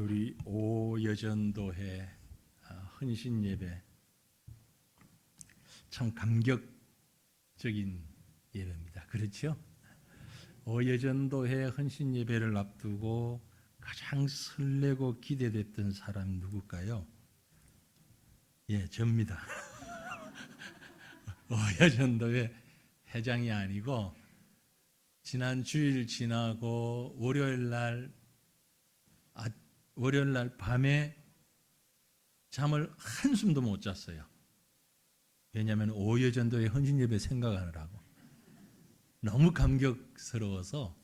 우리 오여전도회 헌신 예배 참 감격적인 예배입니다. 그렇죠? 오여전도회 헌신 예배를 앞두고 가장 설레고 기대됐던 사람 누굴까요? 예, 접니다. 오여전도회 회장이 아니고 지난 주일 지나고 월요일 날 밤에 잠을 한숨도 못 잤어요. 왜냐하면 오여전도회 헌신 예배 생각하느라고 너무 감격스러워서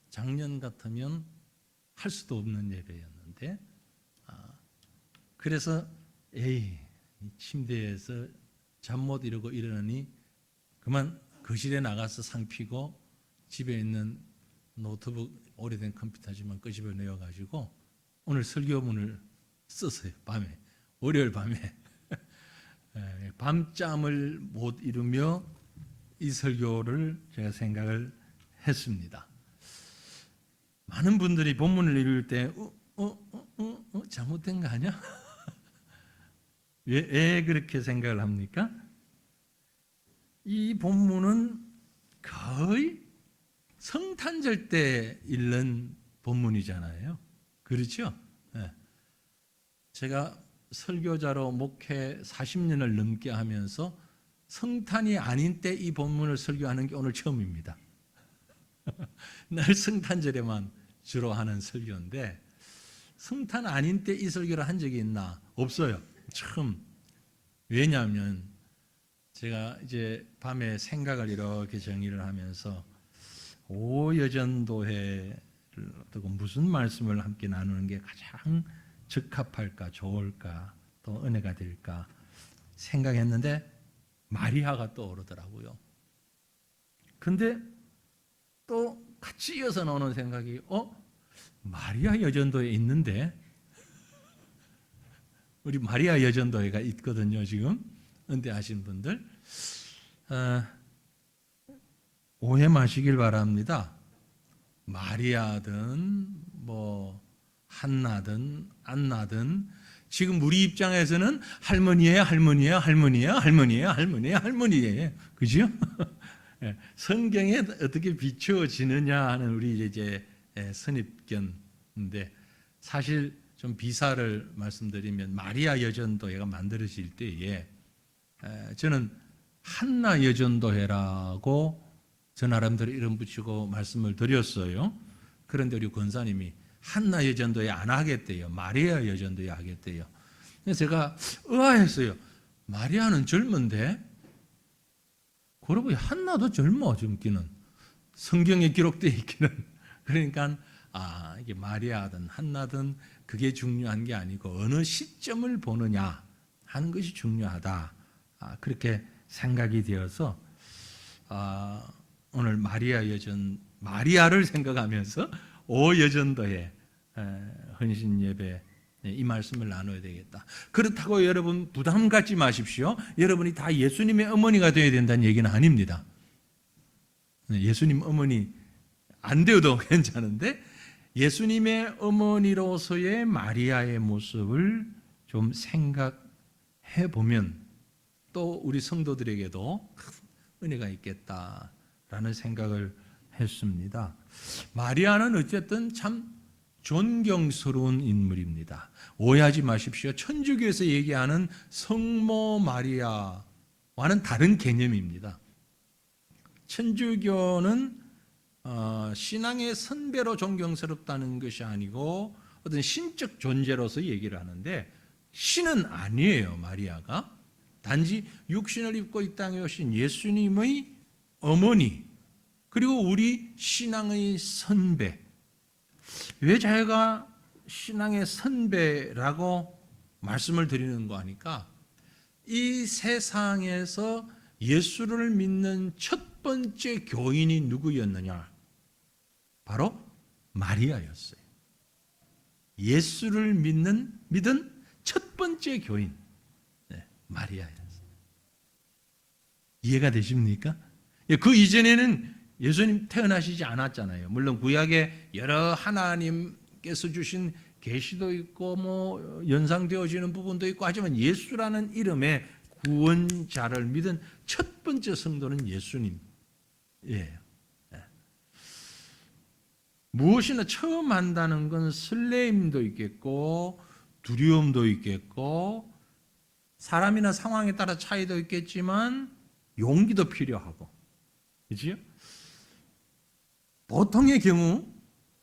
작년 같으면 할 수도 없는 예배였는데 그래서 침대에서 잠 못 이루고 일어나니 그만 거실에 나가서 상 피고 집에 있는 노트북 오래된 컴퓨터지만 끄집어내어 가지고 오늘 설교문을 썼어요. 밤에 월요일 밤에 밤잠을 못 이루며 이 설교를 제가 생각을 했습니다. 많은 분들이 본문을 읽을 때 잘못된 거 아니야? 왜 그렇게 생각을 합니까? 이 본문은 거의 성탄절 때 읽는 본문이잖아요. 그렇죠? 네. 제가 설교자로 목회 40년을 넘게 하면서 성탄이 아닌 때 이 본문을 설교하는 게 오늘 처음입니다. 늘 성탄절에만 주로 하는 설교인데 성탄 아닌 때 이 설교를 한 적이 있나? 없어요. 처음. 왜냐하면 제가 이제 밤에 생각을 이렇게 정리를 하면서 오여전도회를 두고 무슨 말씀을 함께 나누는 게 가장 적합할까, 좋을까, 또 은혜가 될까 생각했는데 마리아가 떠오르더라고요. 근데 또 같이 이어서 나오는 생각이 마리아 여전도회 있는데 우리 마리아 여전도회가 있거든요. 지금 은퇴하신 분들 오해 마시길 바랍니다. 마리아든 한나든 안나든 지금 우리 입장에서는 할머니예요. 그죠? 성경에 어떻게 비추어지느냐 하는 우리 이제 선입견인데 사실 좀 비사를 말씀드리면 마리아 여전도회가 만들어질 때에 저는 한나 여전도회라고 저 나름대로 이름 붙이고 말씀을 드렸어요. 그런데 우리 권사님이 한나 여전도회 안 하겠대요. 마리아 여전도회 하겠대요. 그래서 제가 의아했어요. 마리아는 젊은데 그러고 한나도 젊어 젊기는 성경에 기록되어 있기는. 그러니까 이게 마리아든 한나든 그게 중요한 게 아니고 어느 시점을 보느냐 하는 것이 중요하다. 그렇게 생각이 되어서 오늘 마리아를 생각하면서 오여전도회 헌신 예배 이 말씀을 나눠야 되겠다. 그렇다고 여러분 부담 갖지 마십시오. 여러분이 다 예수님의 어머니가 되어야 된다는 얘기는 아닙니다. 예수님 어머니 안 되어도 괜찮은데 예수님의 어머니로서의 마리아의 모습을 좀 생각해 보면 또 우리 성도들에게도 은혜가 있겠다라는 생각을 했습니다. 마리아는 어쨌든 참 존경스러운 인물입니다. 오해하지 마십시오. 천주교에서 얘기하는 성모 마리아와는 다른 개념입니다. 천주교는 신앙의 선배로 존경스럽다는 것이 아니고 어떤 신적 존재로서 얘기를 하는데 신은 아니에요. 마리아가 단지 육신을 입고 이 땅에 오신 예수님의 어머니 그리고 우리 신앙의 선배. 왜 자기가 신앙의 선배라고 말씀을 드리는 거 하니까 이 세상에서 예수를 믿는 첫 번째 교인이 누구였느냐? 바로 마리아였어요. 예수를 믿은 첫 번째 교인 마리아였어요. 이해가 되십니까? 그 이전에는 예수님 태어나시지 않았잖아요. 물론 구약에 여러 하나님께서 주신 계시도 있고 뭐 연상되어지는 부분도 있고 하지만 예수라는 이름의 구원자를 믿은 첫 번째 성도는 예수님이에요. 무엇이나 처음 한다는 건 설레임도 있겠고 두려움도 있겠고 사람이나 상황에 따라 차이도 있겠지만 용기도 필요하고, 그렇죠? 보통의 경우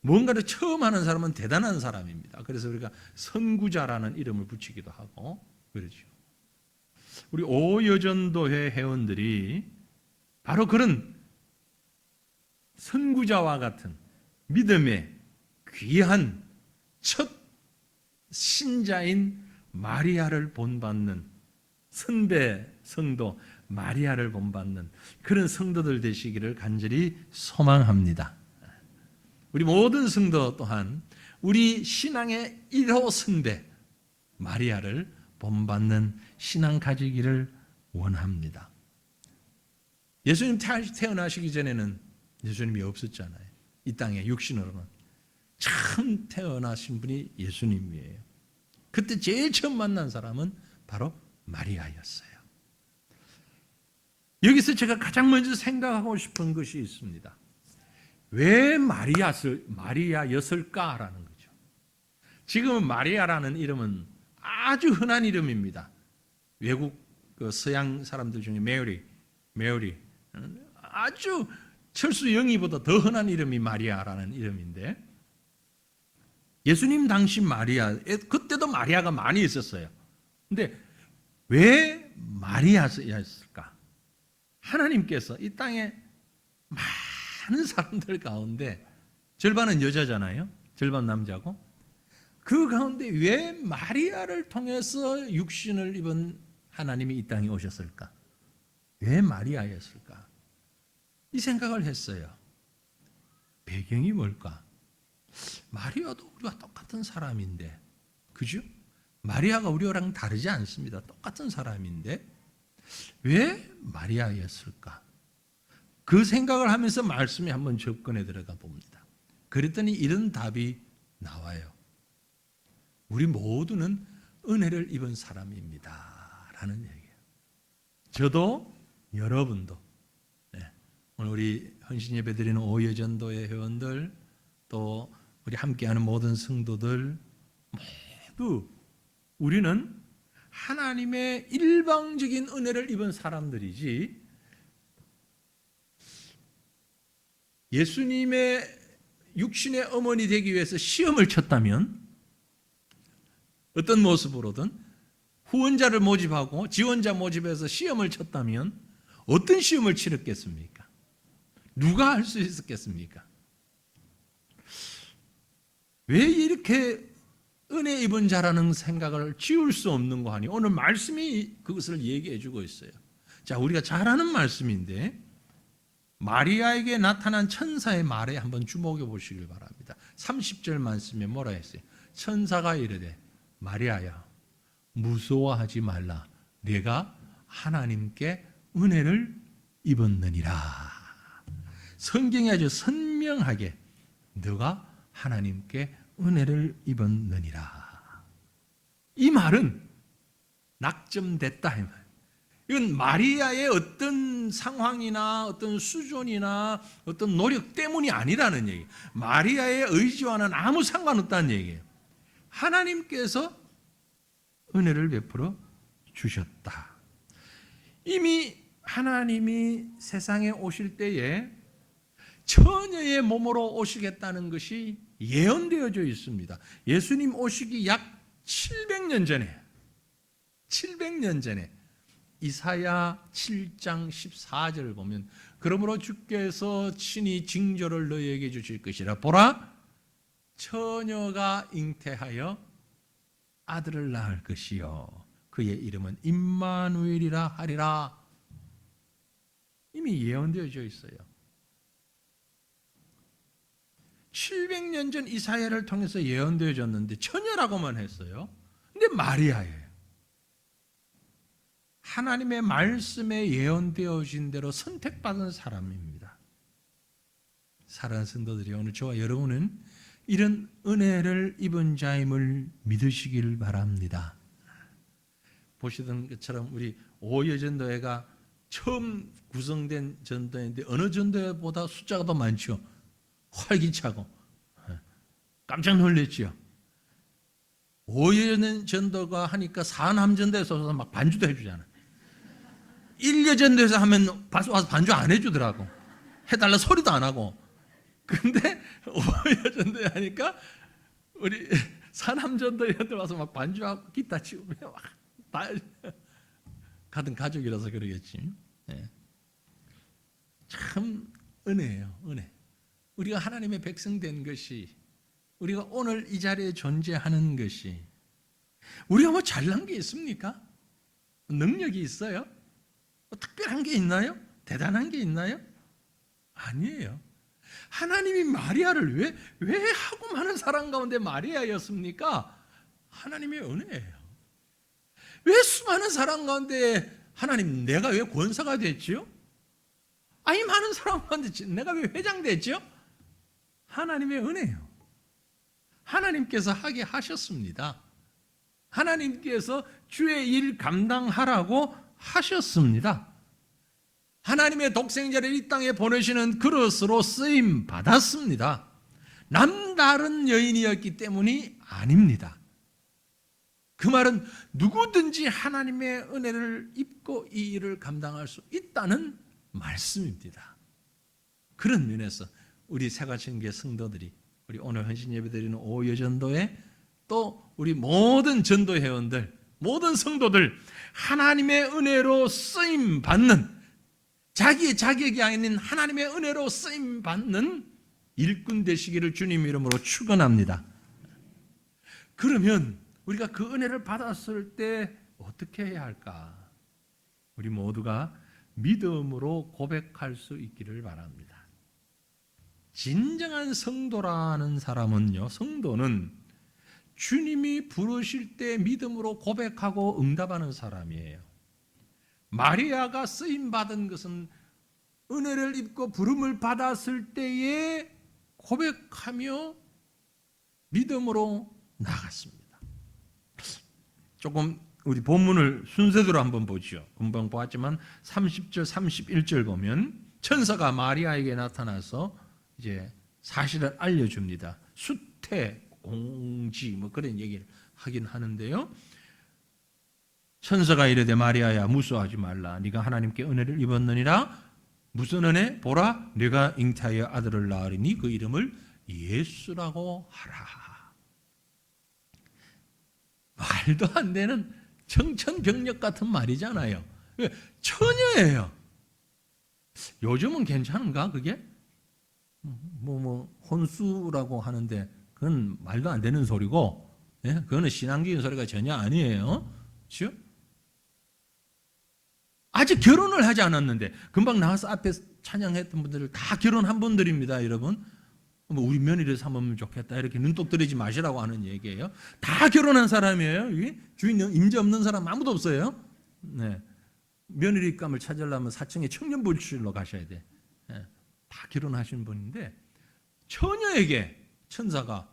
뭔가를 처음 하는 사람은 대단한 사람입니다. 그래서 우리가 선구자라는 이름을 붙이기도 하고 그러죠. 우리 오여전도회 회원들이 바로 그런 선구자와 같은 믿음의 귀한 첫 신자인 마리아를 본받는 선배 성도 마리아를 본받는 그런 성도들 되시기를 간절히 소망합니다. 우리 모든 성도 또한 우리 신앙의 1호 선배 마리아를 본받는 신앙 가지기를 원합니다. 예수님 태어나시기 전에는 예수님이 없었잖아요. 이 땅에 육신으로는 처음 태어나신 분이 예수님이에요. 그때 제일 처음 만난 사람은 바로 마리아였어요. 여기서 제가 가장 먼저 생각하고 싶은 것이 있습니다. 왜 마리아였을까라는 거죠. 지금은 마리아라는 이름은 아주 흔한 이름입니다. 외국 서양 사람들 중에 메리 아주 철수 영희보다 더 흔한 이름이 마리아라는 이름인데 예수님 당시 마리아, 그때도 마리아가 많이 있었어요. 근데 왜 마리아였을까? 하나님께서 이 땅에 많은 사람들 가운데 절반은 여자잖아요. 절반 남자고. 그 가운데 왜 마리아를 통해서 육신을 입은 하나님이 이 땅에 오셨을까? 왜 마리아였을까? 이 생각을 했어요. 배경이 뭘까? 마리아도 우리와 똑같은 사람인데, 그죠? 마리아가 우리랑 다르지 않습니다. 똑같은 사람인데 왜 마리아였을까? 그 생각을 하면서 말씀에 한번 접근해 들어가 봅니다. 그랬더니 이런 답이 나와요. 우리 모두는 은혜를 입은 사람입니다 라는 얘기예요. 저도 여러분도 오늘 우리 헌신 예배 드리는 오여전도의 회원들 또 우리 함께하는 모든 성도들 모두 우리는 하나님의 일방적인 은혜를 입은 사람들이지 예수님의 육신의 어머니 되기 위해서 시험을 쳤다면 어떤 모습으로든 후원자를 모집하고 지원자 모집해서 시험을 쳤다면 어떤 시험을 치렀겠습니까? 누가 할 수 있었겠습니까? 왜 이렇게 은혜 입은 자라는 생각을 지울 수 없는 거 아니? 오늘 말씀이 그것을 얘기해 주고 있어요. 자, 우리가 잘 아는 말씀인데 마리아에게 나타난 천사의 말에 한번 주목해 보시길 바랍니다. 30절 말씀에 뭐라 했어요? 천사가 이르되 마리아야 무서워하지 말라. 네가 하나님께 은혜를 입었느니라. 성경이 아주 선명하게 너가 하나님께 은혜를 입었느니라. 이 말은 낙점됐다 이 말. 이건 마리아의 어떤 상황이나 어떤 수준이나 어떤 노력 때문이 아니라는 얘기예요. 마리아의 의지와는 아무 상관없다는 얘기예요. 하나님께서 은혜를 베풀어 주셨다. 이미 하나님이 세상에 오실 때에 처녀의 몸으로 오시겠다는 것이 예언되어져 있습니다. 예수님 오시기 약 700년 전에 이사야 7장 14절을 보면 그러므로 주께서 친히 징조를 너희에게 주실 것이라. 보라, 처녀가 잉태하여 아들을 낳을 것이요 그의 이름은 임마누엘이라 하리라. 이미 예언되어져 있어요. 700년 전 이사야를 통해서 예언되어졌는데 처녀라고만 했어요. 근데 마리아예요. 하나님의 말씀에 예언되어진 대로 선택받은 사람입니다. 사랑하는 성도들이 오늘 저와 여러분은 이런 은혜를 입은 자임을 믿으시길 바랍니다. 보시던 것처럼 우리 오여전도회가 처음 구성된 전도회인데 어느 전도회보다 숫자가 더 많죠. 활기차고 깜짝 놀랐죠. 오여전도가 하니까 사남전도에서 막 반주도 해주잖아. 일여전도에서 하면 와서 반주 안 해주더라고. 해달라 소리도 안 하고. 근데 오여전도에 하니까 우리 사남전도회들 와서 막 반주하고 기타 치고 막 같은 가족이라서 그러겠지. 네. 참 은혜예요, 은혜. 우리가 하나님의 백성 된 것이, 우리가 오늘 이 자리에 존재하는 것이, 우리가 뭐 잘난 게 있습니까? 능력이 있어요? 뭐 특별한 게 있나요? 대단한 게 있나요? 아니에요. 하나님이 마리아를 왜 하고 많은 사람 가운데 마리아였습니까? 하나님의 은혜예요. 왜 수많은 사람 가운데 하나님 내가 왜 권사가 됐지요? 아니 많은 사람 가운데 내가 왜 회장 됐지요? 하나님의 은혜예요. 하나님께서 하게 하셨습니다. 하나님께서 주의 일 감당하라고 하셨습니다. 하나님의 독생자를 이 땅에 보내시는 그릇으로 쓰임 받았습니다. 남다른 여인이었기 때문이 아닙니다. 그 말은 누구든지 하나님의 은혜를 입고 이 일을 감당할 수 있다는 말씀입니다. 그런 면에서 우리 새가천교회 성도들이, 우리 오늘 헌신 예배드리는 오여전도회, 또 우리 모든 전도 회원들, 모든 성도들 하나님의 은혜로 쓰임 받는, 자기의 자격이 아닌 하나님의 은혜로 쓰임 받는 일꾼 되시기를 주님 이름으로 축원합니다. 그러면 우리가 그 은혜를 받았을 때 어떻게 해야 할까? 우리 모두가 믿음으로 고백할 수 있기를 바랍니다. 진정한 성도라는 사람은요, 성도는 주님이 부르실 때 믿음으로 고백하고 응답하는 사람이에요. 마리아가 쓰임받은 것은 은혜를 입고 부름을 받았을 때에 고백하며 믿음으로 나갔습니다. 조금 우리 본문을 순서대로 한번 보죠. 금방 보았지만 30절, 31절 보면 천사가 마리아에게 나타나서 이제 사실을 알려줍니다. 수태, 공지 뭐 그런 얘기를 하긴 하는데요. 천사가 이르되 마리아야 무서워하지 말라. 네가 하나님께 은혜를 입었느니라. 무슨 은혜? 보라 네가 잉태하여 아들을 낳으리니 그 이름을 예수라고 하라. 말도 안 되는 청천벽력 같은 말이잖아요. 처녀예요. 요즘은 괜찮은가 그게? 혼수라고 하는데 그건 말도 안 되는 소리고, 예? 그거는 신앙적인 소리가 전혀 아니에요. 그렇죠? 아직 결혼을 하지 않았는데, 금방 나와서 앞에 찬양했던 분들 다 결혼한 분들입니다, 여러분. 우리 며느리를 삼으면 좋겠다 이렇게 눈독 들이지 마시라고 하는 얘기예요. 다 결혼한 사람이에요. 주인 임자 없는 사람 아무도 없어요. 네. 며느리감을 찾으려면 4층에 청년불출로 가셔야 돼. 네. 다 결혼하신 분인데 처녀에게 천사가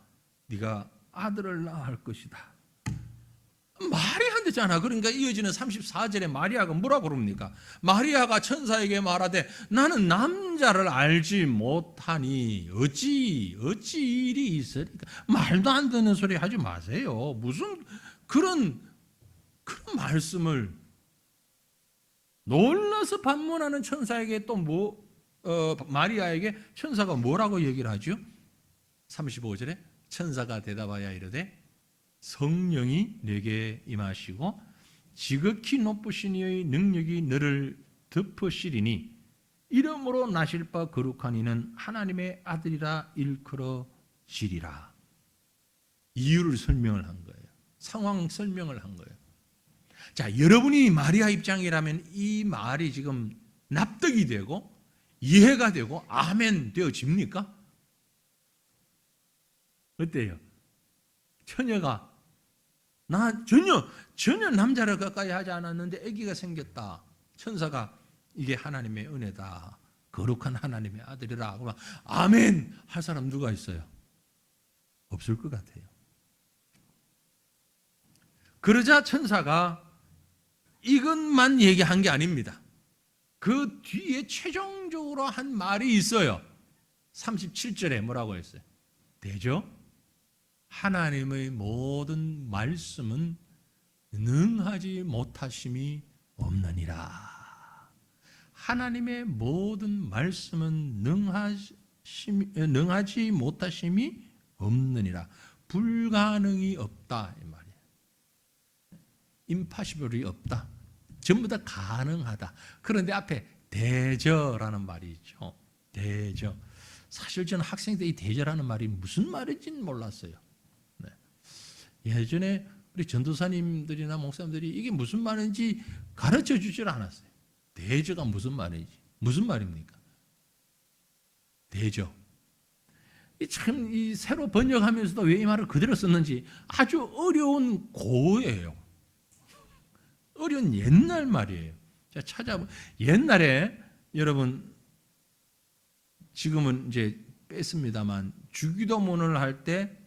네가 아들을 낳을 것이다. 말이 안 되잖아. 그러니까 이어지는 34절에 마리아가 뭐라고 그럽니까? 마리아가 천사에게 말하되 나는 남자를 알지 못하니 어찌 일이 있으리까? 말도 안 되는 소리 하지 마세요. 무슨 그런 말씀을. 놀라서 반문하는 천사에게 또 마리아에게 천사가 뭐라고 얘기를 하죠? 35절에 천사가 대답하여 이르되 성령이 내게 임하시고 지극히 높으신 이의 능력이 너를 덮으시리니 이름으로 나실 바 거룩한 이는 하나님의 아들이라 일컬어지리라. 이유를 설명을 한 거예요. 상황 설명을 한 거예요. 자, 여러분이 마리아 입장이라면 이 말이 지금 납득이 되고 이해가 되고 아멘 되어집니까? 어때요? 처녀가 나 전혀 남자를 가까이 하지 않았는데 아기가 생겼다. 천사가 이게 하나님의 은혜다. 거룩한 하나님의 아들이라. 아멘 할 사람 누가 있어요? 없을 것 같아요. 그러자 천사가 이것만 얘기한 게 아닙니다. 그 뒤에 최종적으로 한 말이 있어요. 37절에 뭐라고 했어요? 되죠? 하나님의 모든 말씀은 능하지 못하심이 없느니라. 하나님의 모든 말씀은 능하지 못하심이 없느니라. 불가능이 없다 이 말이에요. 임파시블이 없다. 전부 다 가능하다. 그런데 앞에 대저라는 말이 있죠. 대저. 사실 저는 학생 때 이 대저라는 말이 무슨 말인지는 몰랐어요. 네. 예전에 우리 전도사님들이나 목사님들이 이게 무슨 말인지 가르쳐 주질 않았어요. 대저가 무슨 말인지. 무슨 말입니까? 대저. 참 이 새로 번역하면서도 왜 이 말을 그대로 썼는지 아주 어려운 고어예요. 어려운 옛날 말이에요. 자, 옛날에 여러분 지금은 이제 뺐습니다만 주기도문을 할 때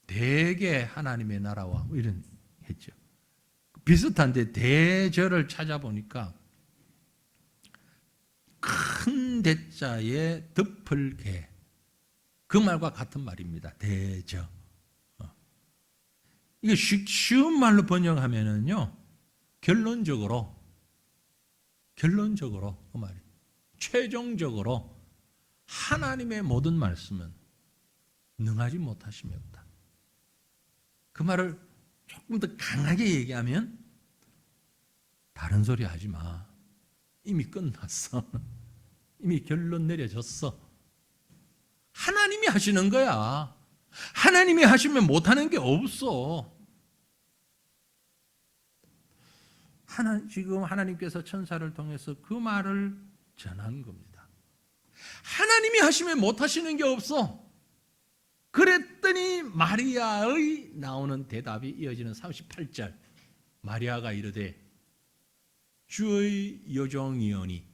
대개 하나님의 나라와 뭐 이런 했죠. 비슷한데 대절을 찾아보니까 큰 대자에 덮을 개, 그 말과 같은 말입니다. 대저. 이거 쉬운 말로 번역하면은요, 결론적으로 그 말이 최종적으로 하나님의 모든 말씀은 능하지 못하심이 없다. 그 말을 조금 더 강하게 얘기하면 다른 소리 하지 마. 이미 끝났어. 이미 결론 내려졌어. 하나님이 하시는 거야. 하나님이 하시면 못하는 게 없어. 지금 하나님께서 천사를 통해서 그 말을 전한 겁니다. 하나님이 하시면 못하시는 게 없어. 그랬더니 마리아의 나오는 대답이 이어지는 38절. 마리아가 이르되 주의 여종이오니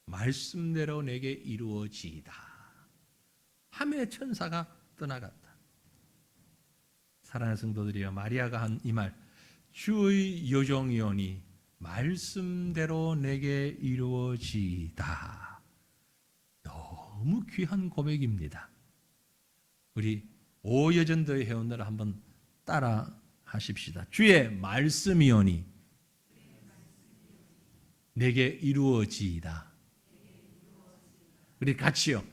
말씀대로 내게 이루어지이다 하며 천사가 떠나갔다. 사랑하는 성도들이여, 마리아가 한 이 말, 주의 여종이오니 말씀대로 내게 이루어지이다, 너무 귀한 고백입니다. 우리 오여전도의 회원들 한번 따라 하십시다. 주의 말씀이오니 내게 이루어지이다. 우리 같이요.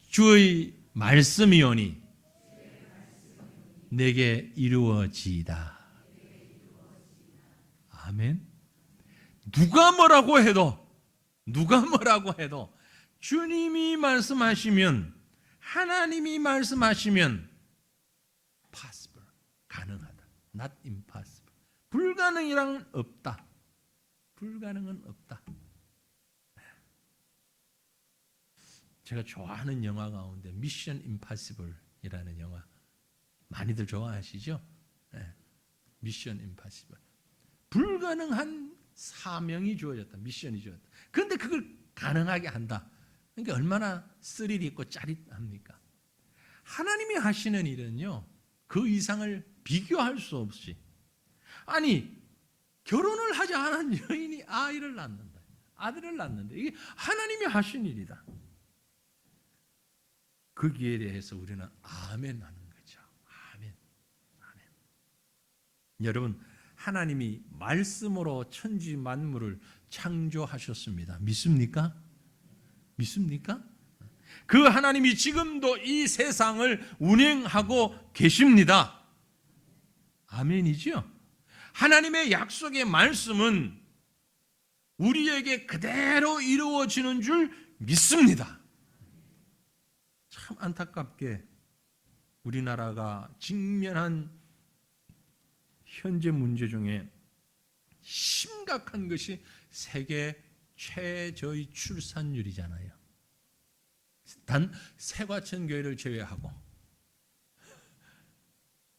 주의 말씀이오니 내게 이루어지이다. 아멘. 누가 뭐라고 해도 주님이 말씀하시면, 하나님이 말씀하시면 possible, 가능하다. Not impossible. 불가능이란 없다. 불가능은 없다. 제가 좋아하는 영화 가운데 미션 임파서블이라는 영화 많이들 좋아하시죠? 네. 미션 임파서블. 불가능한 사명이 주어졌다. 미션이 주어졌다. 그런데 그걸 가능하게 한다. 그러니까 얼마나 스릴 있고 짜릿합니까? 하나님이 하시는 일은요, 그 이상을 비교할 수 없이, 아니 결혼을 하지 않은 여인이 아이를 낳는다. 아들을 낳는다. 이게 하나님이 하신 일이다. 거기에 대해서 우리는 아멘 하는 거죠. 아멘. 아멘. 여러분, 하나님이 말씀으로 천지 만물을 창조하셨습니다. 믿습니까? 믿습니까? 그 하나님이 지금도 이 세상을 운행하고 계십니다. 아멘이죠? 하나님의 약속의 말씀은 우리에게 그대로 이루어지는 줄 믿습니다. 참 안타깝게 우리나라가 직면한 현재 문제 중에 심각한 것이 세계 최저의 출산율이잖아요. 단 세과천 교회를 제외하고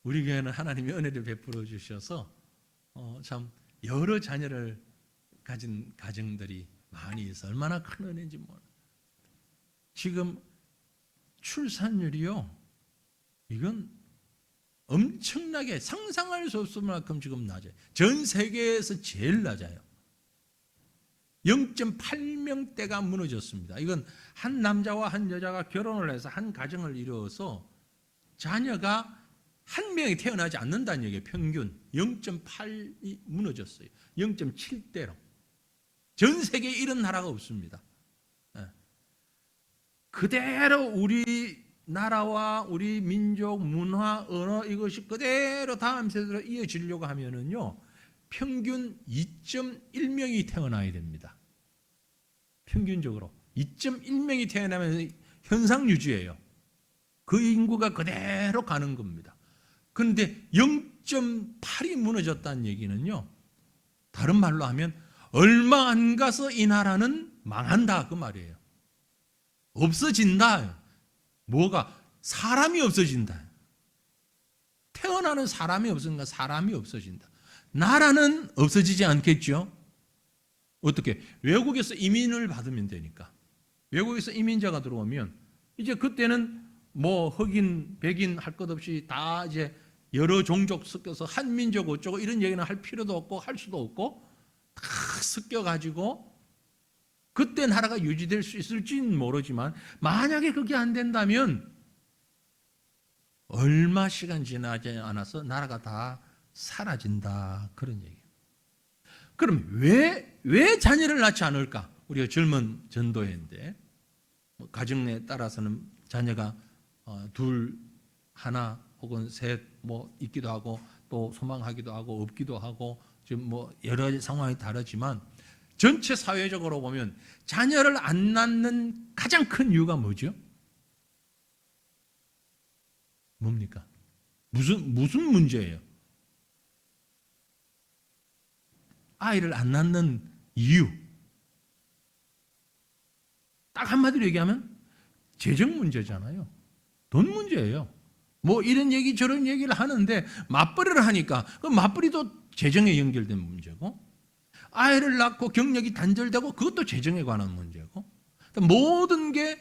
우리 교회는 하나님이 은혜를 베풀어 주셔서 참 여러 자녀를 가진 가정들이 많이 있어. 얼마나 큰 은혜인지 몰라. 지금 출산율이요, 이건 엄청나게 상상할 수 없을 만큼 지금 낮아요. 전 세계에서 제일 낮아요. 0.8명대가 무너졌습니다. 이건 한 남자와 한 여자가 결혼을 해서 한 가정을 이루어서 자녀가 한 명이 태어나지 않는다는 얘기예요. 평균 0.8이 무너졌어요. 0.7대로. 전 세계에 이런 나라가 없습니다. 그대로 우리 나라와 우리 민족, 문화, 언어 이것이 그대로 다음 세대로 이어지려고 하면은요, 평균 2.1명이 태어나야 됩니다. 평균적으로 2.1명이 태어나면 현상 유지예요. 그 인구가 그대로 가는 겁니다. 그런데 0.8이 무너졌다는 얘기는요, 다른 말로 하면 얼마 안 가서 이 나라는 망한다 그 말이에요. 없어진다. 뭐가? 사람이 없어진다. 태어나는 사람이 없으니까 사람이 없어진다. 나라는 없어지지 않겠죠? 어떻게? 외국에서 이민을 받으면 되니까. 외국에서 이민자가 들어오면 이제 그때는 뭐 흑인, 백인 할 것 없이 다 이제 여러 종족 섞여서 한민족 어쩌고 이런 얘기는 할 필요도 없고 할 수도 없고 다 섞여가지고 그때 나라가 유지될 수 있을지는 모르지만 만약에 그게 안 된다면 얼마 시간 지나지 않아서 나라가 다 사라진다 그런 얘기예요. 그럼 왜 자녀를 낳지 않을까? 우리가 젊은 전도회인데 가정 내에 따라서는 자녀가 둘, 하나 혹은 셋 뭐 있기도 하고 또 소망하기도 하고 없기도 하고 지금 뭐 여러 상황이 다르지만 전체 사회적으로 보면 자녀를 안 낳는 가장 큰 이유가 뭐죠? 뭡니까? 무슨 문제예요? 아이를 안 낳는 이유. 딱 한마디로 얘기하면 재정 문제잖아요. 돈 문제예요. 뭐 이런 얘기 저런 얘기를 하는데 맞벌이를 하니까 그 맞벌이도 재정에 연결된 문제고 아이를 낳고 경력이 단절되고 그것도 재정에 관한 문제고 모든 게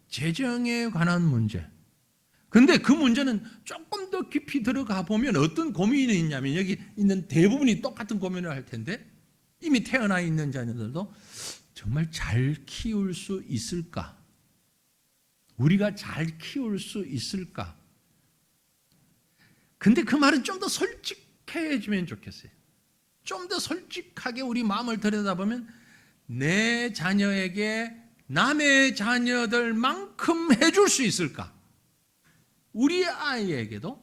재정에 관한 문제. 근데 그 문제는 조금 더 깊이 들어가 보면 어떤 고민이 있냐면 여기 있는 대부분이 똑같은 고민을 할 텐데 이미 태어나 있는 자녀들도 정말 잘 키울 수 있을까? 우리가 잘 키울 수 있을까? 근데 그 말은 좀 더 솔직해지면 좋겠어요. 좀 더 솔직하게 우리 마음을 들여다보면 내 자녀에게 남의 자녀들만큼 해줄 수 있을까? 우리 아이에게도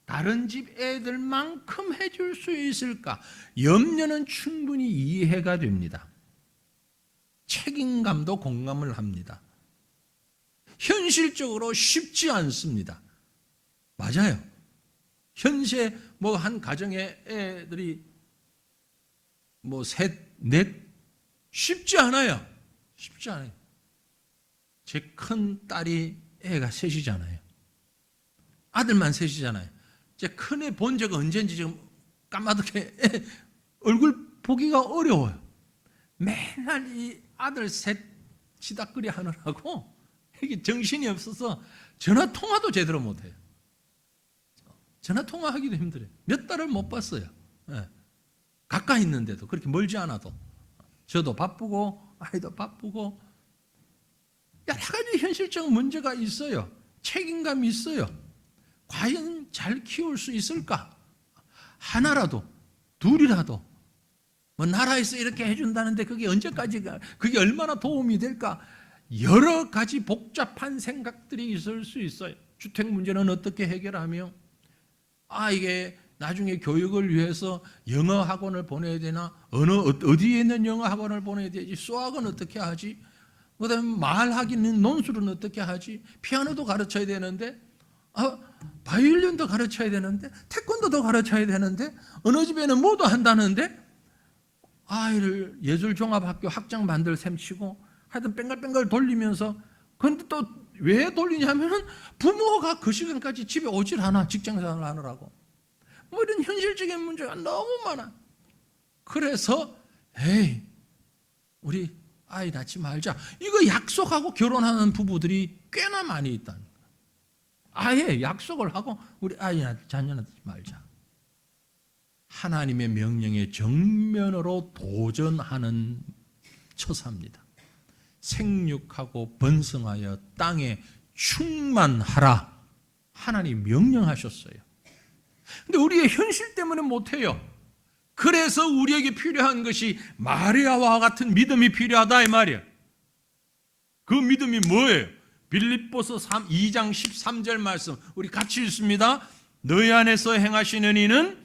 다른 집 애들만큼 해줄 수 있을까? 염려는 충분히 이해가 됩니다. 책임감도 공감을 합니다. 현실적으로 쉽지 않습니다. 맞아요. 현재 뭐 한 가정의 애들이 뭐 셋, 넷 쉽지 않아요. 쉽지 않아요. 제 큰 딸이 애가 셋이잖아요. 아들만 셋이잖아요. 제 큰애 본 적은 언제인지 지금 까마득해 얼굴 보기가 어려워요. 맨날 이 아들 셋 치다끌이 하느라고 이게 정신이 없어서 전화 통화도 제대로 못해요. 전화 통화하기도 힘들어요. 몇 달을 못 봤어요. 네. 가까이 있는데도 그렇게 멀지 않아도 저도 바쁘고 아이도 바쁘고 여러 가지 현실적 문제가 있어요. 책임감이 있어요. 과연 잘 키울 수 있을까? 하나라도 둘이라도 뭐 나라에서 이렇게 해준다는데 그게 언제까지가 그게 얼마나 도움이 될까? 여러 가지 복잡한 생각들이 있을 수 있어요. 주택 문제는 어떻게 해결하며 이게 나중에 교육을 위해서 영어 학원을 보내야 되나? 어디에 있는 영어 학원을 보내야 되지? 수학은 어떻게 하지? 그다음에 말하기는 논술은 어떻게 하지? 피아노도 가르쳐야 되는데 바이올린도 가르쳐야 되는데 태권도도 가르쳐야 되는데 어느 집에는 뭐도 한다는데 아이를 예술종합학교 학장 만들 셈 치고 하여튼 뺑글뺑글 돌리면서 근데 또 왜 돌리냐면은 부모가 그 시간까지 집에 오질 않아. 직장생활을 하느라고. 뭐 이런 현실적인 문제가 너무 많아. 그래서 우리 아이 낳지 말자. 이거 약속하고 결혼하는 부부들이 꽤나 많이 있다는 거야. 아예 약속을 하고 우리 아이나 자녀한테 말자. 하나님의 명령에 정면으로 도전하는 처사입니다. 생육하고 번성하여 땅에 충만하라. 하나님 명령하셨어요. 근데 우리의 현실 때문에 못해요. 그래서 우리에게 필요한 것이 마리아와 같은 믿음이 필요하다 이 말이에요. 그 믿음이 뭐예요? 빌립보서 2장 13절 말씀 우리 같이 읽습니다. 너희 안에서 행하시는 이는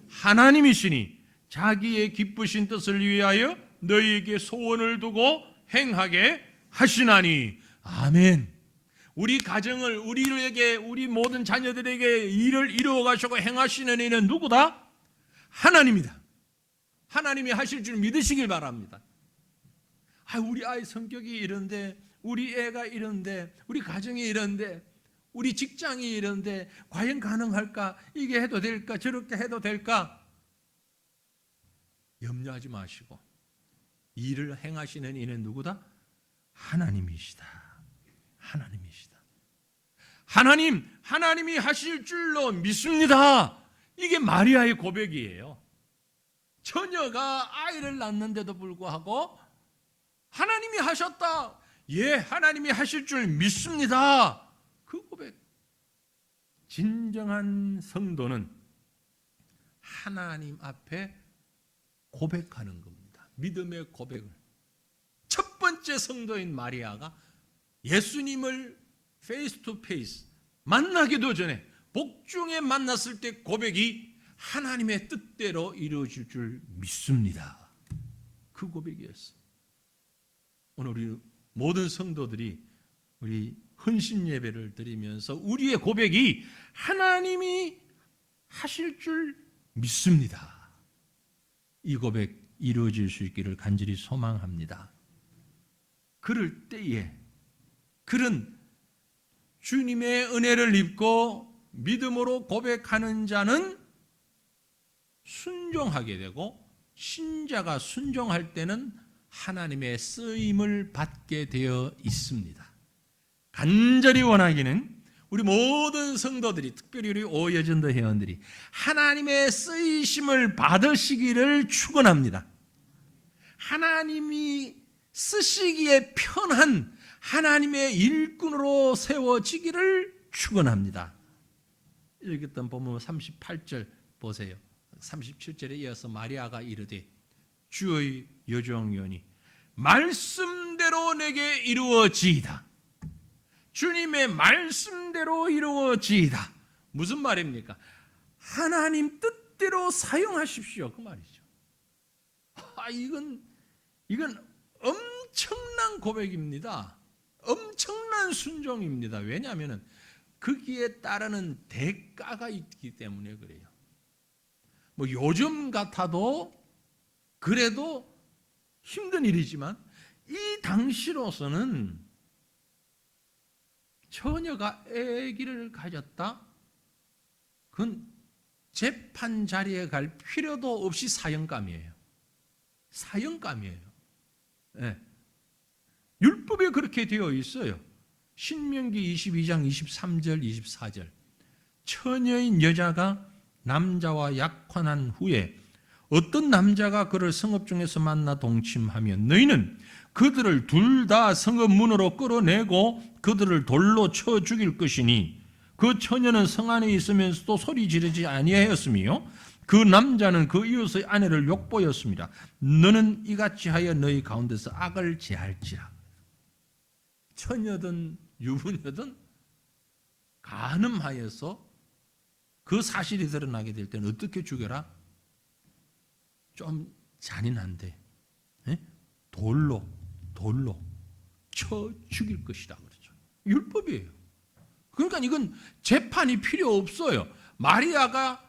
하나님이시니 자기의 기쁘신 뜻을 위하여 너희에게 소원을 두고 행하게 하시나니. 아멘. 우리 가정을 우리 모든 자녀들에게 일을 이루어 가시고 행하시는 이는 누구다? 하나님이다. 하나님이 하실 줄 믿으시길 바랍니다. 우리 아이 성격이 이런데, 우리 애가 이런데, 우리 가정이 이런데, 우리 직장이 이런데 과연 가능할까? 이게 해도 될까? 저렇게 해도 될까? 염려하지 마시고 일을 행하시는 이는 누구다? 하나님이시다. 하나님이시다. 하나님이 하실 줄로 믿습니다. 이게 마리아의 고백이에요. 처녀가 아이를 낳는데도 불구하고 하나님이 하셨다. 예, 하나님이 하실 줄 믿습니다. 그 고백. 진정한 성도는 하나님 앞에 고백하는 겁니다. 믿음의 고백을. 첫 번째 성도인 마리아가 예수님을 페이스 투 페이스 만나기도 전에 복중에 만났을 때 고백이 하나님의 뜻대로 이루어질 줄 믿습니다. 그 고백이었어요. 오늘 우리 모든 성도들이 우리 헌신 예배를 드리면서 우리의 고백이 하나님이 하실 줄 믿습니다. 이 고백 이루어질 수 있기를 간절히 소망합니다. 그럴 때에 그런 주님의 은혜를 입고 믿음으로 고백하는 자는 순종하게 되고, 신자가 순종할 때는 하나님의 쓰임을 받게 되어 있습니다. 간절히 원하기는 우리 모든 성도들이, 특별히 우리 오여전도 회원들이 하나님의 쓰이심을 받으시기를 축원합니다. 하나님이 쓰시기에 편한 하나님의 일꾼으로 세워지기를 축원합니다. 읽었던 본문 38절 보세요. 37절에 이어서 마리아가 이르되 주의 여종이오니 말씀대로 내게 이루어지이다. 주님의 말씀대로 이루어지이다. 무슨 말입니까? 하나님 뜻대로 사용하십시오. 그 말이죠. 이건 엄청난 고백입니다. 엄청난 순종입니다. 왜냐하면 거기에 따르는 대가가 있기 때문에 그래요. 뭐 요즘 같아도 그래도 힘든 일이지만 이 당시로서는 처녀가 아기를 가졌다? 그건 재판 자리에 갈 필요도 없이 사형감이에요. 사형감이에요. 네. 율법에 그렇게 되어 있어요. 신명기 22장 23절 24절 처녀인 여자가 남자와 약혼한 후에 어떤 남자가 그를 성읍 중에서 만나 동침하면 너희는 그들을 둘 다 성읍 문으로 끌어내고 그들을 돌로 쳐 죽일 것이니 그 처녀는 성 안에 있으면서도 소리 지르지 아니하였으며 그 남자는 그 이웃의 아내를 욕보였습니다. 너는 이같이 하여 너희 가운데서 악을 제할지라. 처녀든 유부녀든 간음하여서 그 사실이 드러나게 될 때는 어떻게 죽여라? 좀 잔인한데 돌로 쳐 죽일 것이다 그러죠. 율법이에요. 그러니까 이건 재판이 필요 없어요. 마리아가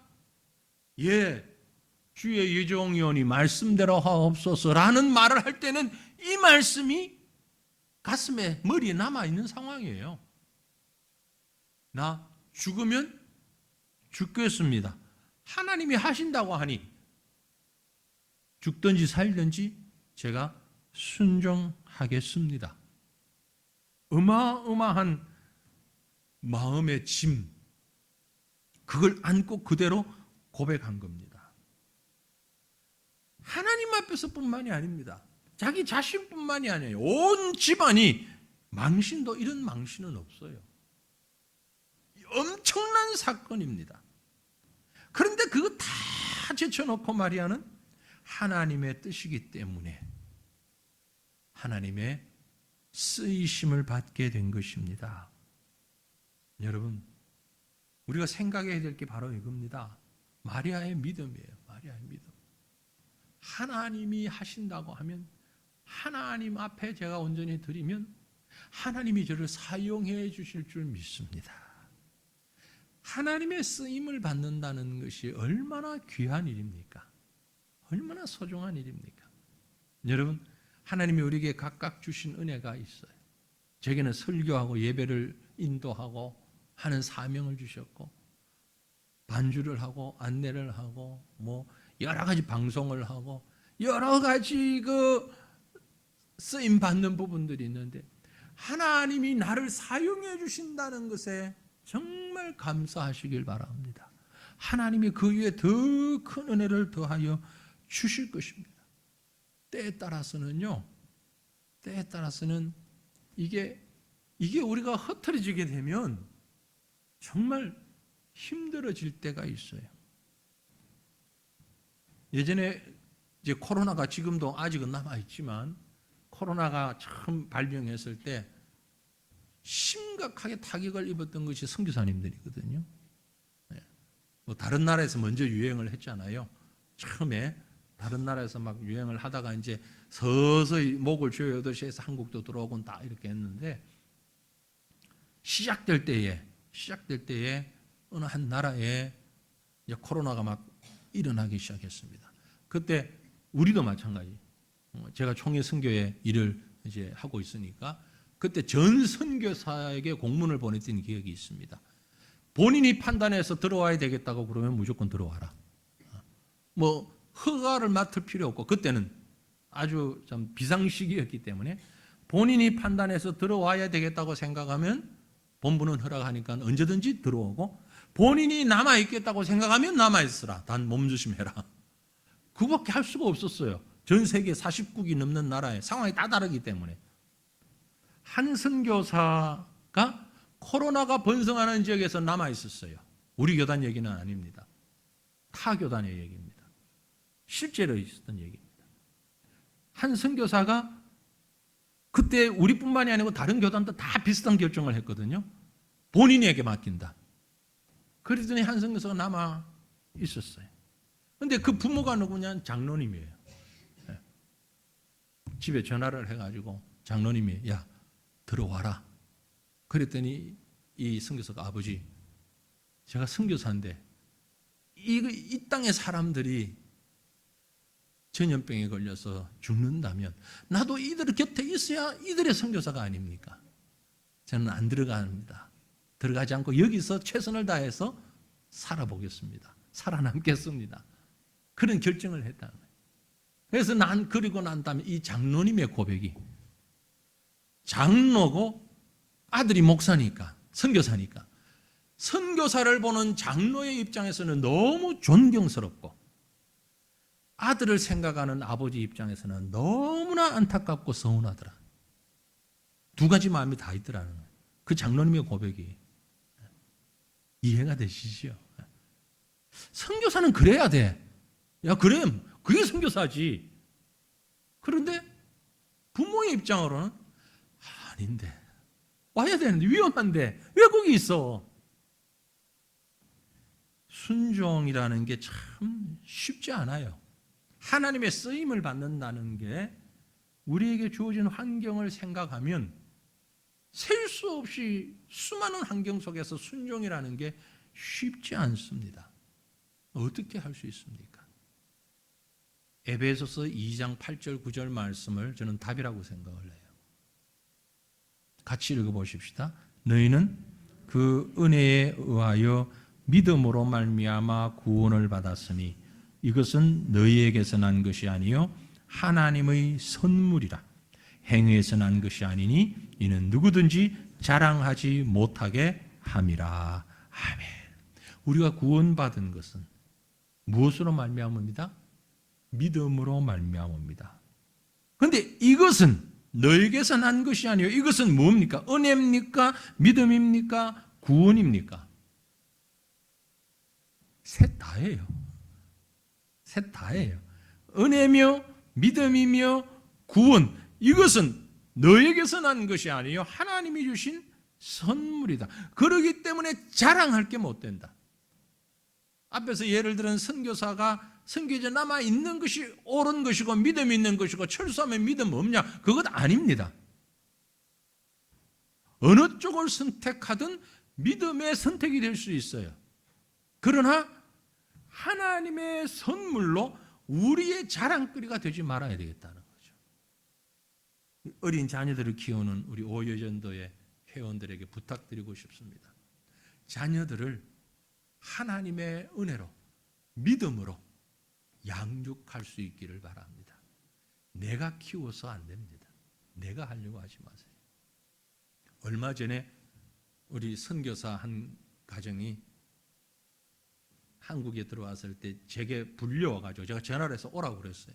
주의 여종이오니 말씀대로 하옵소서라는 말을 할 때는 이 말씀이 가슴에 머리에 남아있는 상황이에요. 나 죽으면 죽겠습니다. 하나님이 하신다고 하니 죽든지 살든지 제가 순종하겠습니다. 어마어마한 마음의 짐, 그걸 안고 그대로 고백한 겁니다. 하나님 앞에서뿐만이 아닙니다. 자기 자신뿐만이 아니에요. 온 집안이 망신도 이런 망신은 없어요. 엄청난 사건입니다. 그런데 그거 다 제쳐놓고 마리아는 하나님의 뜻이기 때문에 하나님의 쓰이심을 받게 된 것입니다. 여러분, 우리가 생각해야 될 게 바로 이겁니다. 마리아의 믿음이에요. 마리아의 믿음. 하나님이 하신다고 하면, 하나님 앞에 제가 온전히 드리면 하나님이 저를 사용해 주실 줄 믿습니다. 하나님의 쓰임을 받는다는 것이 얼마나 귀한 일입니까? 얼마나 소중한 일입니까? 여러분, 하나님이 우리에게 각각 주신 은혜가 있어요. 저에게는 설교하고 예배를 인도하고 하는 사명을 주셨고, 반주를 하고 안내를 하고 여러 가지 방송을 하고 여러 가지 쓰임 받는 부분들이 있는데, 하나님이 나를 사용해 주신다는 것에 정말 감사하시길 바랍니다. 하나님이 그 위에 더 큰 은혜를 더하여 주실 것입니다. 때에 따라서는 이게 우리가 흐트러지게 되면 정말 힘들어질 때가 있어요. 예전에 이제 코로나가 지금도 아직은 남아있지만, 코로나가 처음 발병했을 때 심각하게 타격을 입었던 것이 선교사님들이거든요. 다른 나라에서 먼저 유행을 했잖아요. 처음에 다른 나라에서 막 유행을 하다가 이제 서서히 목을 조여오듯이 해서 한국도 들어오곤 다 이렇게 했는데, 시작될 때에 어느 한 나라에 이제 코로나가 막 일어나기 시작했습니다. 그때 우리도 마찬가지. 제가 총회 선교회 일을 이제 하고 있으니까 그때 전 선교사에게 공문을 보냈던 기억이 있습니다. 본인이 판단해서 들어와야 되겠다고 그러면 무조건 들어와라. 허가를 맡을 필요 없고, 그때는 아주 좀 비상시기였기 때문에 본인이 판단해서 들어와야 되겠다고 생각하면 본부는 허락하니까 언제든지 들어오고, 본인이 남아있겠다고 생각하면 남아있으라. 단 몸조심해라. 그거밖에 할 수가 없었어요. 전 세계 40국이 넘는 나라에 상황이 다 다르기 때문에. 한 선교사가 코로나가 번성하는 지역에서 남아있었어요. 우리 교단 얘기는 아닙니다. 타 교단의 얘기입니다. 실제로 있었던 얘기입니다. 한 선교사가 그때 우리뿐만이 아니고 다른 교단도 다 비슷한 결정을 했거든요. 본인에게 맡긴다. 그러더니 한 선교사가 남아 있었어요. 그런데 그 부모가 누구냐? 장로님이에요. 집에 전화를 해가지고 장로님이 야 들어와라. 그랬더니 이 선교사가 아버지, 제가 선교사인데 이 땅의 사람들이 전염병에 걸려서 죽는다면 나도 이들 곁에 있어야 이들의 선교사가 아닙니까? 저는 안 들어갑니다. 들어가지 않고 여기서 최선을 다해서 살아보겠습니다. 살아남겠습니다. 그런 결정을 했다는 거예요. 그래서 그리고 난 다음에 이 장로님의 고백이, 장로고 아들이 목사니까, 선교사니까, 선교사를 보는 장로의 입장에서는 너무 존경스럽고, 아들을 생각하는 아버지 입장에서는 너무나 안타깝고 서운하더라. 두 가지 마음이 다 있더라는 거예요. 그 장로님의 고백이 이해가 되시죠? 선교사는 그래야 돼. 야, 그래, 그게 선교사지. 그런데 부모의 입장으로는 아닌데, 와야 되는데, 위험한데 왜 거기 있어? 순종이라는 게 참 쉽지 않아요. 하나님의 쓰임을 받는다는 게 우리에게 주어진 환경을 생각하면 셀 수 없이 수많은 환경 속에서 순종이라는 게 쉽지 않습니다. 어떻게 할 수 있습니까? 에베소서 2장 8절 9절 말씀을 저는 답이라고 생각을 해요. 같이 읽어보십시다. 너희는 그 은혜에 의하여 믿음으로 말미암아 구원을 받았으니 이것은 너희에게서 난 것이 아니요 하나님의 선물이라. 행위에서 난 것이 아니니 이는 누구든지 자랑하지 못하게 함이라. 아멘. 우리가 구원받은 것은 무엇으로 말미암습니다? 믿음으로 말미암습니다. 그런데 이것은 너에게서 난 것이 아니에요. 이것은 뭡니까? 은혜입니까? 믿음입니까? 구원입니까? 셋 다예요. 셋 다예요. 은혜며 믿음이며 구원, 이것은 너에게서 난 것이 아니에요. 하나님이 주신 선물이다. 그러기 때문에 자랑할 게 못 된다. 앞에서 예를 들은 선교사가 선교지에 남아 있는 것이 옳은 것이고 믿음 있는 것이고 철수하면 믿음 없냐? 그것 아닙니다. 어느 쪽을 선택하든 믿음의 선택이 될 수 있어요. 그러나 하나님의 선물로 우리의 자랑거리가 되지 말아야 되겠다는 거죠. 어린 자녀들을 키우는 우리 오여전도의 회원들에게 부탁드리고 싶습니다. 자녀들을 하나님의 은혜로, 믿음으로 양육할 수 있기를 바랍니다. 내가 키워서 안 됩니다. 내가 하려고 하지 마세요. 얼마 전에 우리 선교사 한 가정이 한국에 들어왔을 때 제게 불려와가지고 제가 전화를 해서 오라고 그랬어요.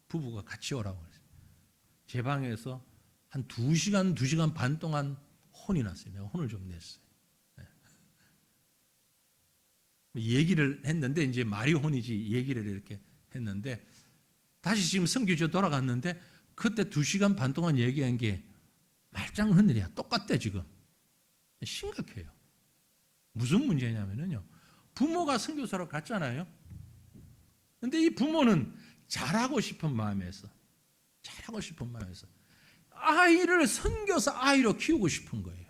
부부가 같이 오라고 그랬어요. 제 방에서 한 2시간, 2시간 반 동안 혼이 났어요. 내가 혼을 좀 냈어요. 얘기를 했는데 이제 말이 혼이지 얘기를 이렇게 했는데 다시 지금 선교지에 돌아갔는데 그때 2시간 반 동안 얘기한 게 말짱 하늘이야. 똑같대 지금. 심각해요. 무슨 문제냐면요. 부모가 선교사로 갔잖아요. 근데 이 부모는 잘하고 싶은 마음에서 아이를 선교사 아이로 키우고 싶은 거예요.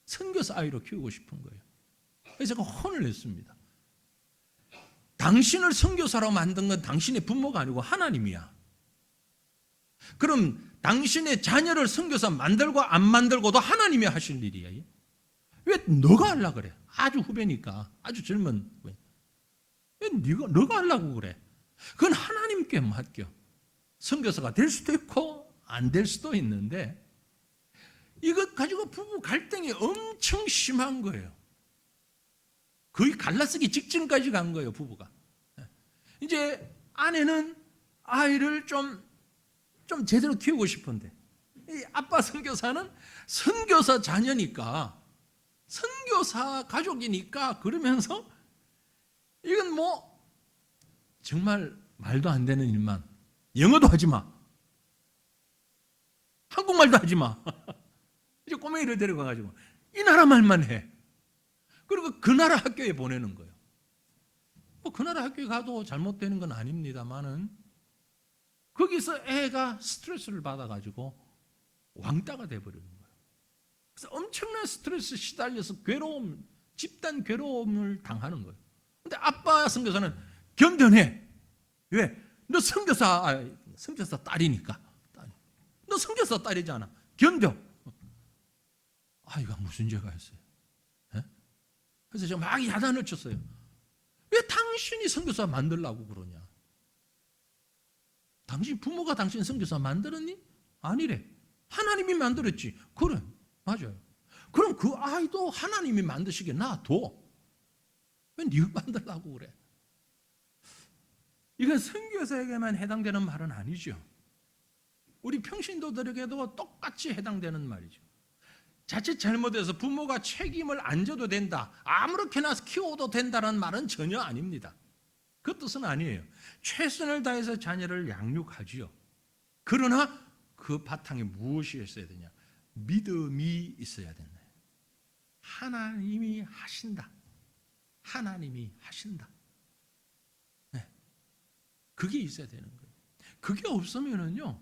선교사 아이로 키우고 싶은 거예요. 그래서 제가 혼을 냈습니다. 당신을 선교사로 만든 건 당신의 부모가 아니고 하나님이야. 그럼 당신의 자녀를 선교사 만들고 안 만들고도 하나님이 하실 일이야. 왜 너가 하려고 그래? 아주 후배니까, 아주 젊은 후배. 왜 너가 하려고 그래? 그건 하나님께 맡겨. 선교사가 될 수도 있고 안 될 수도 있는데 이것 가지고 부부 갈등이 엄청 심한 거예요. 거의 갈라쓰기 직전까지 간 거예요, 부부가. 이제 아내는 아이를 좀 제대로 키우고 싶은데 이 아빠 선교사는 선교사 자녀니까 선교사 가족이니까 그러면서 이건 뭐 정말 말도 안 되는 일만 영어도 하지 마. 한국말도 하지 마. 이제 꼬맹이를 데려가가지고 이 나라 말만 해. 그리고 그 나라 학교에 보내는 거예요. 뭐 그 나라 학교에 가도 잘못되는 건 아닙니다만은 거기서 애가 스트레스를 받아가지고 왕따가 돼버리는 거예요. 그래서 엄청난 스트레스 시달려서 괴로움, 집단 괴로움을 당하는 거예요. 근데 아빠 선교사는 견뎌내. 왜? 너 선교사 딸이니까. 너 선교사 딸이잖아. 견뎌. 아이가 무슨 죄가 있어요? 그래서 제가 막 야단을 쳤어요. 왜 당신이 선교사 만들라고 그러냐? 당신 부모가 당신 선교사 만들었니? 아니래. 하나님이 만들었지. 그래, 맞아요. 그럼 그 아이도 하나님이 만드시게 놔둬. 왜 네가 만들라고 그래? 이건 선교사에게만 해당되는 말은 아니죠. 우리 평신도들에게도 똑같이 해당되는 말이죠. 자칫 잘못해서 부모가 책임을 안 져도 된다, 아무렇게나 키워도 된다는 말은 전혀 아닙니다. 그 뜻은 아니에요. 최선을 다해서 자녀를 양육하지요. 그러나 그 바탕에 무엇이 있어야 되냐? 믿음이 있어야 된다. 하나님이 하신다. 하나님이 하신다. 네. 그게 있어야 되는 거예요. 그게 없으면은요,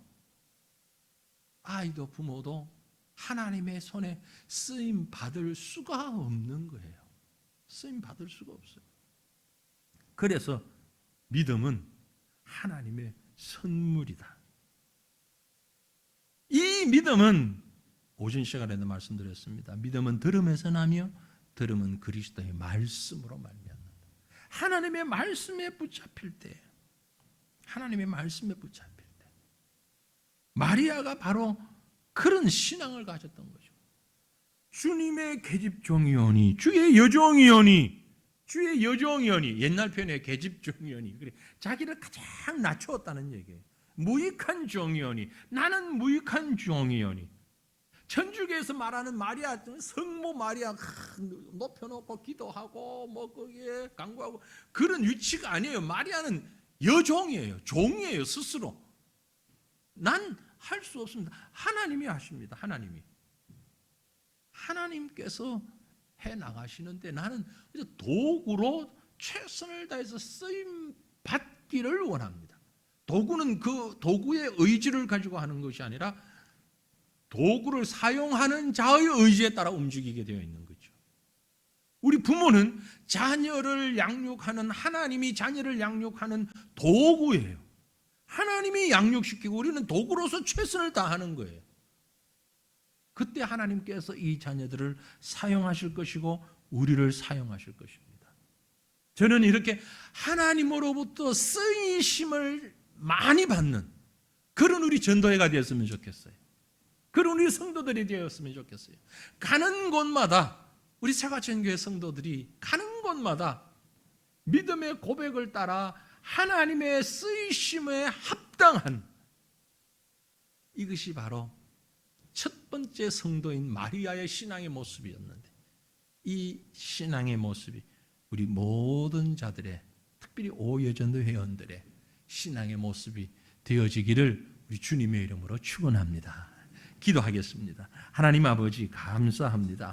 아이도 부모도 하나님의 손에 쓰임 받을 수가 없는 거예요. 쓰임 받을 수가 없어요. 그래서 믿음은 하나님의 선물이다. 이 믿음은 오전 시간에도 말씀드렸습니다. 믿음은 들음에서 나며 들음은 그리스도의 말씀으로 말미암는다. 하나님의 말씀에 붙잡힐 때, 하나님의 말씀에 붙잡힐 때, 마리아가 바로 그런 신앙을 가졌던 거죠. 주님의 계집종이오니 주의 여종이오니 주의 여종이오니 옛날 표현에 계집종이오니 그래 자기를 가장 낮추었다는 얘기예요. 무익한 종이오니 나는 무익한 종이오니 천주교에서 말하는 마리아 성모 마리아 높여놓고 기도하고 뭐 거기에 간구하고 그런 위치가 아니에요. 마리아는 여종이에요. 종이에요. 스스로 난 할 수 없습니다. 하나님이 하십니다. 하나님께서 해 나가시는데 나는 도구로 최선을 다해서 쓰임 받기를 원합니다. 도구는 그 도구의 의지를 가지고 하는 것이 아니라 도구를 사용하는 자의 의지에 따라 움직이게 되어 있는 거죠. 우리 부모는 자녀를 양육하는 하나님이 자녀를 양육하는 도구예요. 하나님이 양육시키고 우리는 도구로서 최선을 다하는 거예요. 그때 하나님께서 이 자녀들을 사용하실 것이고 우리를 사용하실 것입니다. 저는 이렇게 하나님으로부터 쓰이심을 많이 받는 그런 우리 전도회가 되었으면 좋겠어요. 그런 우리 성도들이 되었으면 좋겠어요. 가는 곳마다 우리 사과천교회 성도들이 가는 곳마다 믿음의 고백을 따라 하나님의 쓰이심에 합당한 이것이 바로 첫 번째 성도인 마리아의 신앙의 모습이었는데 이 신앙의 모습이 우리 모든 자들의 특별히 오예전도 회원들의 신앙의 모습이 되어지기를 우리 주님의 이름으로 축원합니다. 기도하겠습니다. 하나님 아버지 감사합니다.